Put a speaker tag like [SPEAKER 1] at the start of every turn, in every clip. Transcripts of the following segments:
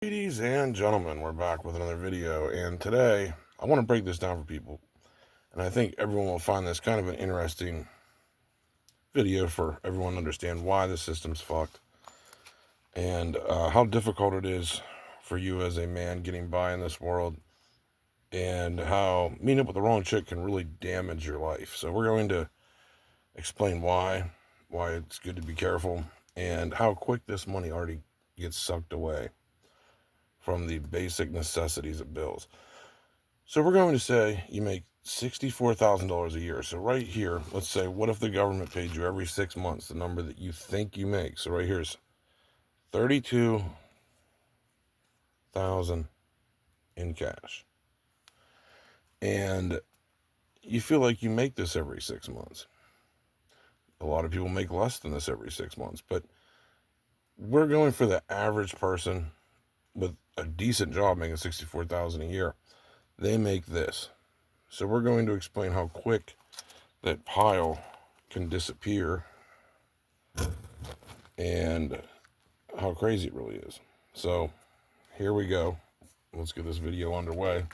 [SPEAKER 1] Ladies and gentlemen, we're back with another video, and today I want to break this down for people, and I think everyone will find this kind of an interesting video for everyone to understand why the system's fucked, and how difficult it is for you as a man getting by in this world, and how meeting up with the wrong chick can really damage your life. So we're going to explain why it's good to be careful, and how quick this money already gets sucked away from the basic necessities of bills. So we're going to say you make $64,000 a year. So right here, let's say, what if the government paid you every 6 months the number that you think you make? So right here's 32,000 in cash. And you feel like you make this every 6 months. A lot of people make less than this every 6 months, but we're going for the average person with a decent job making 64,000 a year. They make this. So we're going to explain how quick that pile can disappear and how crazy it really is. So here we go. Let's get this video underway.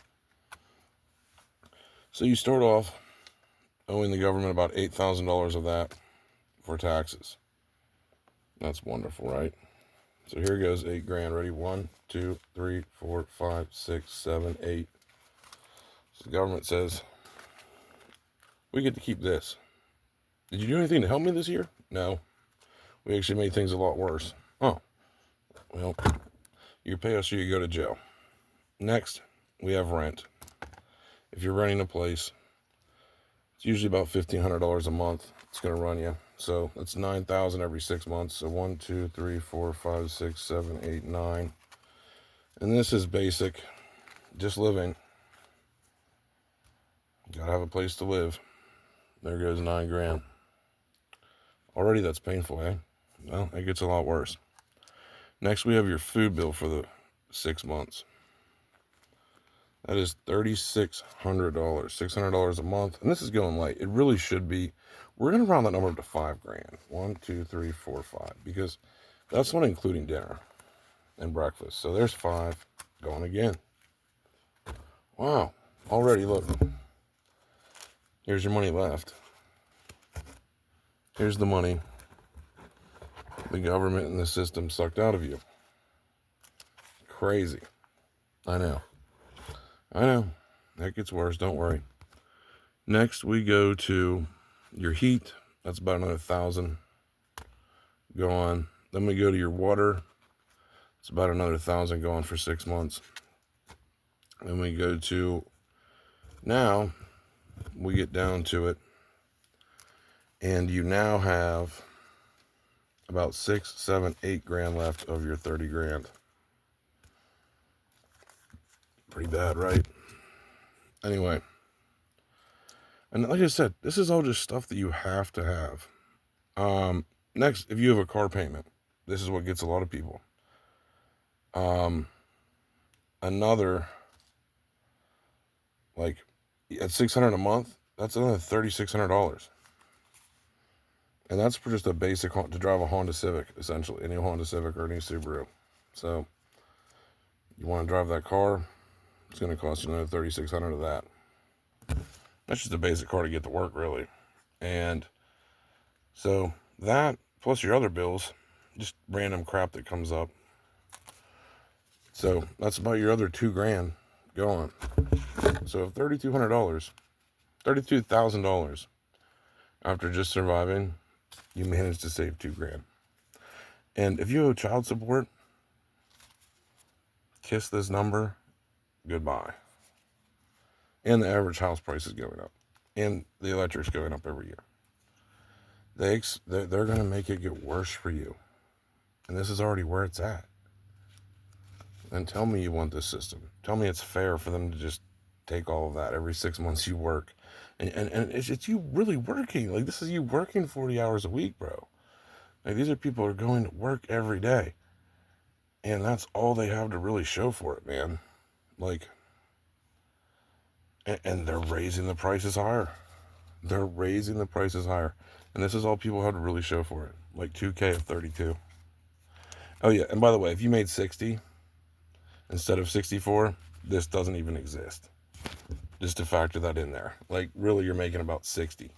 [SPEAKER 1] So you start off owing the government about $8,000 of that for taxes. That's wonderful, right? So here goes 8 grand. Ready? 1, 2, 3, 4, 5, 6, 7, 8. So the government says, we get to keep this. Did you do anything to help me this year? No. We actually made things a lot worse. Oh, well, you pay us or you go to jail. Next, we have rent. If you're renting a place, it's usually about $1,500 a month. It's going to run you. So that's $9,000 every 6 months. So 1, 2, 3, 4, 5, 6, 7, 8, 9. And this is basic, just living. Gotta have a place to live. There goes 9 grand. Already that's painful, eh? Well, it gets a lot worse. Next, we have your food bill for the 6 months. That is $3,600, $600 a month. And this is going light. It really should be. We're going to round that number up to 5 grand. 1, 2, 3, 4, 5. Because that's not including dinner and breakfast. So there's 5 going again. Wow. Already, look. Here's your money left. Here's the money the government and the system sucked out of you. Crazy. I know. That gets worse. Don't worry. Next, we go to your heat. That's about another 1,000 gone. Then we go to your water. It's about another 1,000 gone for 6 months. Then we go to, now we get down to it, and you now have about 6, 7, 8 grand left of your 30 grand. Pretty bad, right? Anyway, and like I said, this is all just stuff that you have to have. Next, if you have a car payment, this is what gets a lot of people. Another, like, at $600 a month, that's another $3,600. And that's for just a basic, to drive a Honda Civic, essentially, any Honda Civic or any Subaru. So you want to drive that car, it's going to cost you another $3,600 of that. That's just a basic car to get to work, really. And so that, plus your other bills, just random crap that comes up. So that's about your other 2 grand going. So $3,200, $32,000 after just surviving, you managed to save 2 grand. And if you owe child support, kiss this number goodbye. And the average house price is going up, and the electric's going up every year. They're going to make it get worse for you, and this is already where it's at. And tell me you want this system. Tell me it's fair for them to just take all of that every 6 months you work. And it's you really working. Like, this is you working 40 hours a week, bro. Like, these are people who are going to work every day. And that's all they have to really show for it, man. Like, and they're raising the prices higher. They're raising the prices higher. And this is all people have to really show for it. Like 2K of 32. Oh, yeah. And by the way, if you made 60, instead of 64, this doesn't even exist. Just to factor that in there. Like, really, you're making about 60.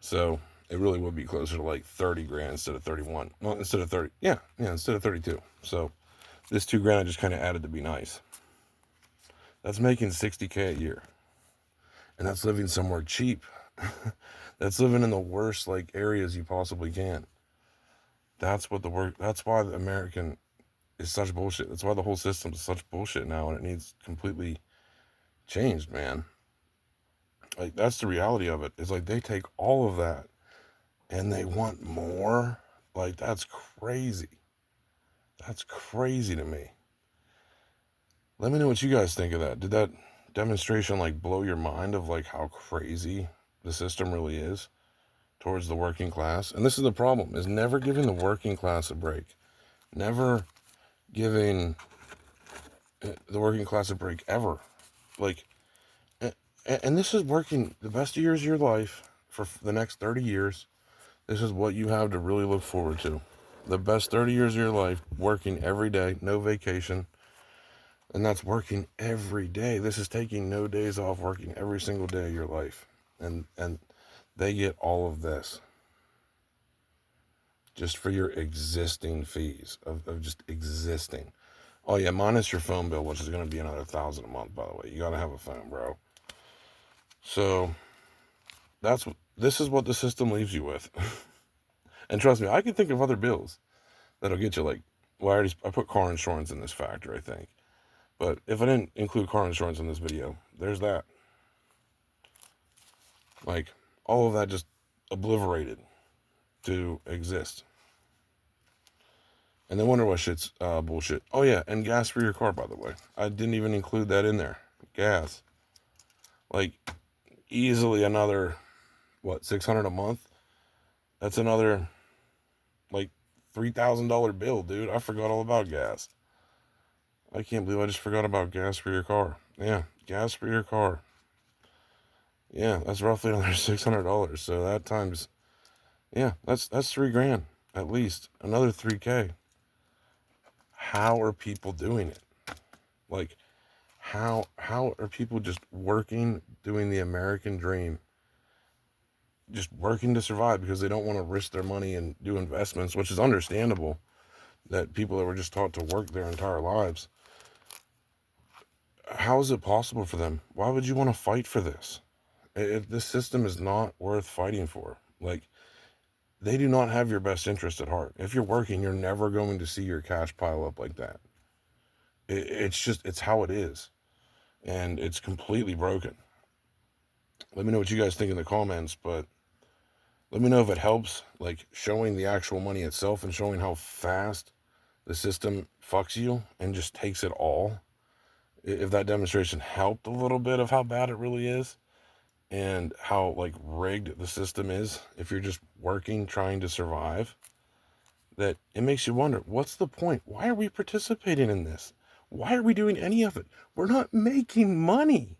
[SPEAKER 1] So it really would be closer to like 30 grand instead of 31. Well, instead of 30. Yeah, instead of 32. So this 2 grand I just kind of added to be nice. That's making 60K a year. And that's living somewhere cheap. That's living in the worst like areas you possibly can. That's why the American is such bullshit. That's why the whole system is such bullshit now, and it needs completely changed, man. Like, that's the reality of it. It's like they take all of that and they want more. Like, that's crazy. That's crazy to me. Let me know what you guys think of that. Did that demonstration like blow your mind of like how crazy the system really is towards the working class? And this is the problem, is never giving the working class a break. Never giving the working class a break ever. Like, and this is working the best years of your life for the next 30 years. This is what you have to really look forward to. The best 30 years of your life, working every day, no vacation. And that's working every day. This is taking no days off, working every single day of your life. And they get all of this just for your existing fees of just existing. Oh yeah, minus your phone bill, which is going to be another $1,000 a month, by the way. You got to have a phone, bro. So this is what the system leaves you with. And trust me, I can think of other bills that'll get you like, well, I put car insurance in this factor, I think. But if I didn't include car insurance in this video, there's that. Like, all of that just obliterated to exist. And then wonder what shit's bullshit. Oh yeah, and gas for your car, by the way. I didn't even include that in there. Gas. Like, easily another, what, $600 a month? That's another, like, $3,000 bill, dude. I forgot all about gas. I can't believe I just forgot about gas for your car. Yeah, gas for your car. Yeah, that's roughly another $600. So that times, yeah, that's $3 grand at least. Another 3K. How are people doing it? Like, how are people just working, doing the American dream, just working to survive because they don't want to risk their money and do investments, which is understandable, that people that were just taught to work their entire lives. How is it possible for them? Why would you want to fight for this? This system is not worth fighting for. Like, they do not have your best interest at heart. If you're working, you're never going to see your cash pile up like that. It's how it is. And it's completely broken. Let me know what you guys think in the comments, but let me know if it helps, like, showing the actual money itself and showing how fast the system fucks you and just takes it all. If that demonstration helped a little bit of how bad it really is and how, like, rigged the system is, if you're just working, trying to survive, that it makes you wonder, what's the point? Why are we participating in this? Why are we doing any of it? We're not making money.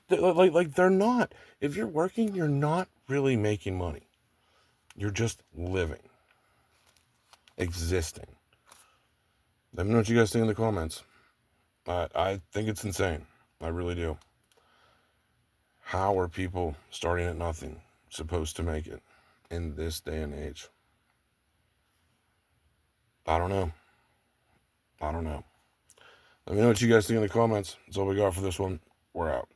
[SPEAKER 1] They're not. If you're working, you're not really making money. You're just living, existing. Let me know what you guys think in the comments. I think it's insane. I really do. How are people starting at nothing supposed to make it in this day and age? I don't know. Let me know what you guys think in the comments. That's all we got for this one. We're out.